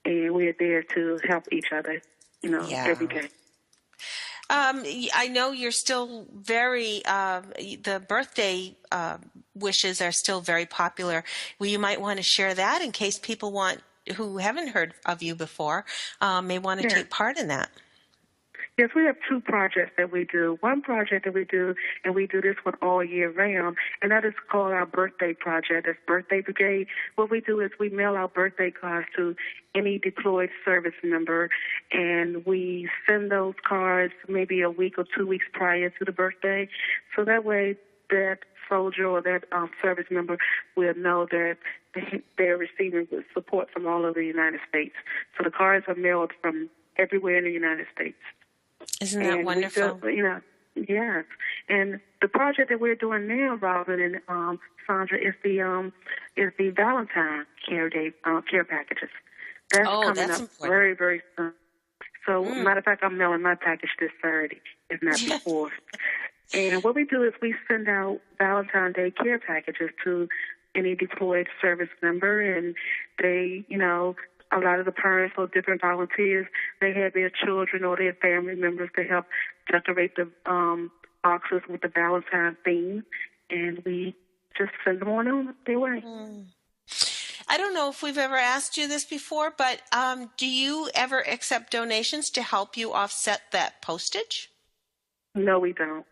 And we're there to help each other, every day. I know you're still very, the birthday wishes are still very popular. Well, you might want to share that in case people who haven't heard of you before may want to take part in that. Yes, we have two projects that we do. One project that we do, and we do this one all year round, and that is called our birthday project. It's Birthday Brigade. What we do is we mail out birthday cards to any deployed service member, and we send those cards maybe a week or 2 weeks prior to the birthday. So that way that soldier or that service member will know that they're receiving support from all over the United States. So the cards are mailed from everywhere in the United States. Isn't that wonderful? Yes. And the project that we're doing now, Robin and Sandra, is the Valentine care packages. That's coming up important. very, very soon. So, matter of fact, I'm mailing my package this Saturday, if not before. And what we do is we send out Valentine's Day care packages to any deployed service member, and they, a lot of the parents or different volunteers, they have their children or their family members to help decorate the boxes with the Valentine theme, and we just send them on their way. I don't know if we've ever asked you this before, but do you ever accept donations to help you offset that postage? No, we don't.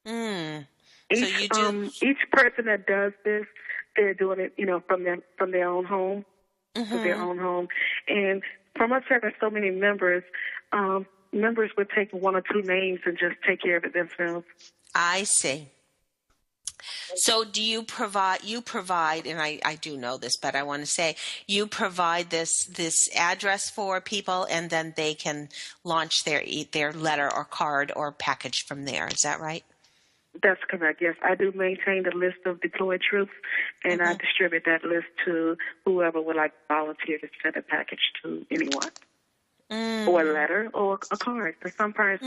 So you do. Each person that does this, they're doing it, from their own home. Mm-hmm. Their own home. And from us having so many members, members would take one or two names and just take care of it themselves. I see. So do you provide, and I do know this, but I want to say, you provide this address for people, and then they can launch their letter or card or package from there. Is that right? That's correct, yes. I do maintain the list of deployed troops, and I distribute that list to whoever would like to volunteer to send a package to anyone, or a letter, or a card. Because some parents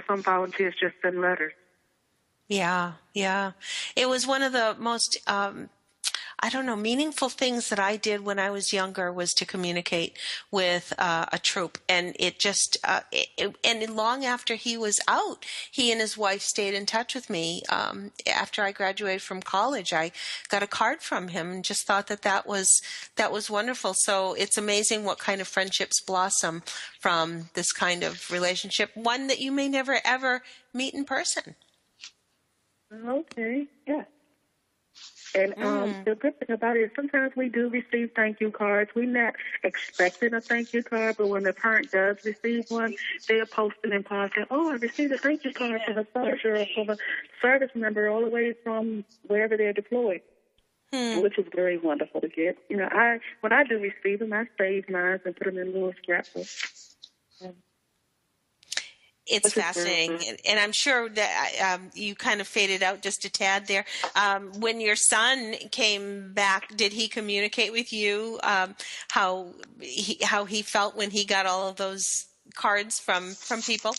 some volunteers just send letters. Yeah. It was one of the most, meaningful things that I did when I was younger was to communicate with a troop. And it just, and long after he was out, he and his wife stayed in touch with me. After I graduated from college, I got a card from him and just thought that was wonderful. So it's amazing what kind of friendships blossom from this kind of relationship, one that you may never, ever meet in person. Okay, yes. And the good thing about it is sometimes we do receive thank you cards. We're not expecting a thank you card, but when the parent does receive one, they'll post it and post it. Oh, I received a thank you card from a soldier or from a service member all the way from wherever they're deployed, which is very wonderful to get. When I do receive them, I save mine and put them in little scrapbooks. It's fascinating, and I'm sure that you kind of faded out just a tad there. When your son came back, did he communicate with you how he felt when he got all of those cards from people?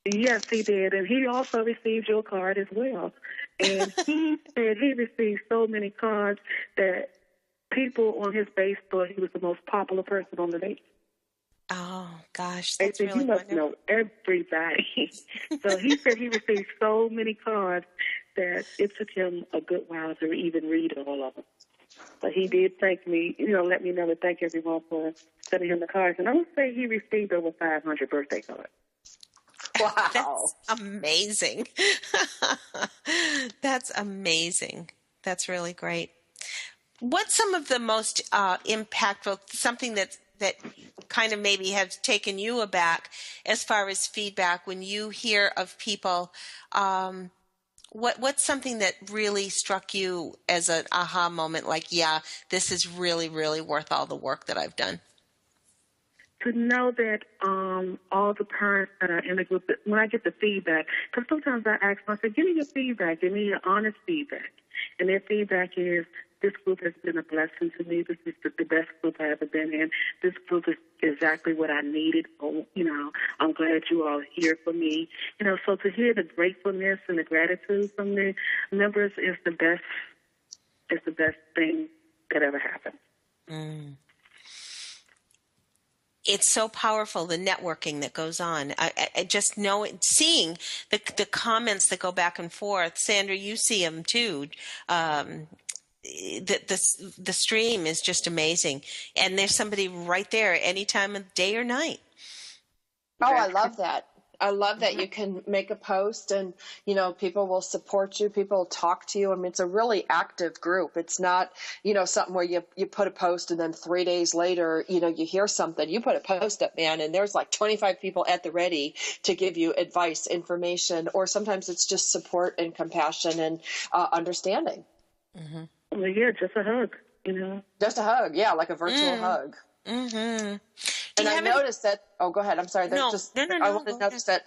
Yes, he did, and he also received your card as well. And he said he received so many cards that people on his base thought he was the most popular person on the base. Oh, gosh, They that's said, really you must wonderful. know everybody. So he said he received so many cards that it took him a good while to even read all of them. But he did thank me, let me know to thank everyone for sending him the cards. And I would say he received over 500 birthday cards. Wow. That's amazing. That's amazing. That's really great. What's some of the most impactful, something that kind of maybe has taken you aback as far as feedback when you hear of people? What's something that really struck you as an aha moment, like, yeah, this is really, really worth all the work that I've done? To know that all the parents that are in the group, when I get the feedback, because sometimes I ask myself, give me your feedback, give me your honest feedback. And their feedback is, this group has been a blessing to me. This is the best group I've ever been in. This group is exactly what I needed. Oh, I'm glad you all are here for me. So to hear the gratefulness and the gratitude from the members is the best thing that ever happened. Mm. It's so powerful, the networking that goes on. I just seeing the comments that go back and forth. Sandra, you see them too. The stream is just amazing, and there's somebody right there any time of day or night. Oh, I love that. I love that you can make a post and, people will support you. People will talk to you. I mean, it's a really active group. It's not, something where you put a post and then 3 days later, you hear something. You put a post up, man, and there's like 25 people at the ready to give you advice, information, or sometimes it's just support and compassion and understanding. Mm-hmm. Well, yeah, just a hug, Just a hug. Yeah, like a virtual hug. Mm-hmm. And I noticed that. Oh, go ahead. I'm sorry. No. I want to notice that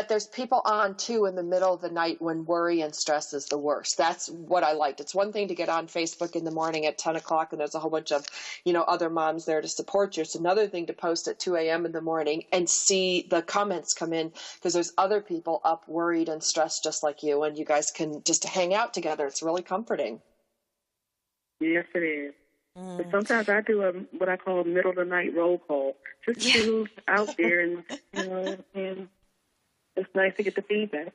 there's people on too in the middle of the night when worry and stress is the worst. That's what I liked. It's one thing to get on Facebook in the morning at 10 o'clock and there's a whole bunch of other moms there to support you. It's another thing to post at 2 a.m. in the morning and see the comments come in because there's other people up worried and stressed just like you, and you guys can just hang out together. It's really comforting. Yes, it is. But sometimes I do what I call a middle of the night roll call, just to see who's out there, and and it's nice to get the feedback.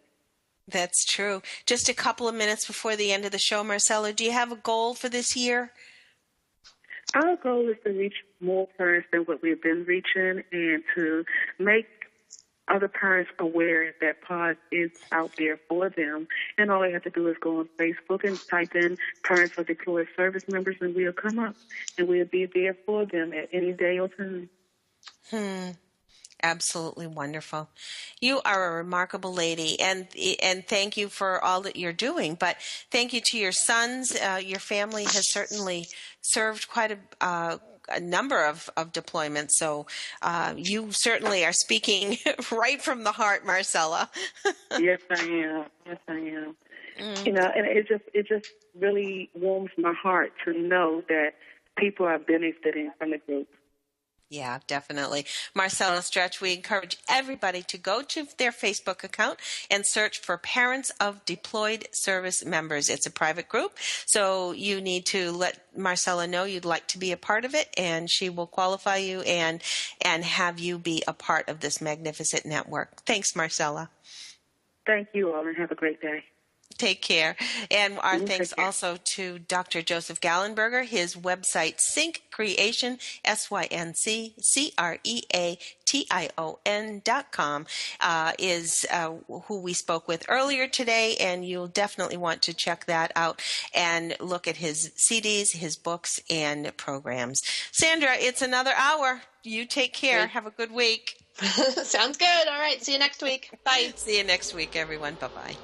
That's true. Just a couple of minutes before the end of the show, Marcella, do you have a goal for this year? Our goal is to reach more parents than what we've been reaching, and to make other parents aware that PODS is out there for them. And all they have to do is go on Facebook and type in Parents of Deployed Service Members, and we'll come up, and we'll be there for them at any day or time. Absolutely wonderful. You are a remarkable lady, and thank you for all that you're doing. But thank you to your sons. Your family has certainly served quite a number of deployments. So you certainly are speaking right from the heart, Marcella. Yes, I am. And it just really warms my heart to know that people are benefiting from the group. Yeah, definitely. Marcella Stretch, we encourage everybody to go to their Facebook account and search for Parents of Deployed Service Members. It's a private group, so you need to let Marcella know you'd like to be a part of it, and she will qualify you and have you be a part of this magnificent network. Thanks, Marcella. Thank you all, and have a great day. Take care. And our thanks also to Dr. Joseph Gallenberger. His website, Sync Creation, SYNCCREATION.com, is who we spoke with earlier today, and you'll definitely want to check that out and look at his CDs, his books, and programs. Sandra, it's another hour. You take care. Great. Have a good week. Sounds good. All right. See you next week. Bye. See you next week, everyone. Bye-bye.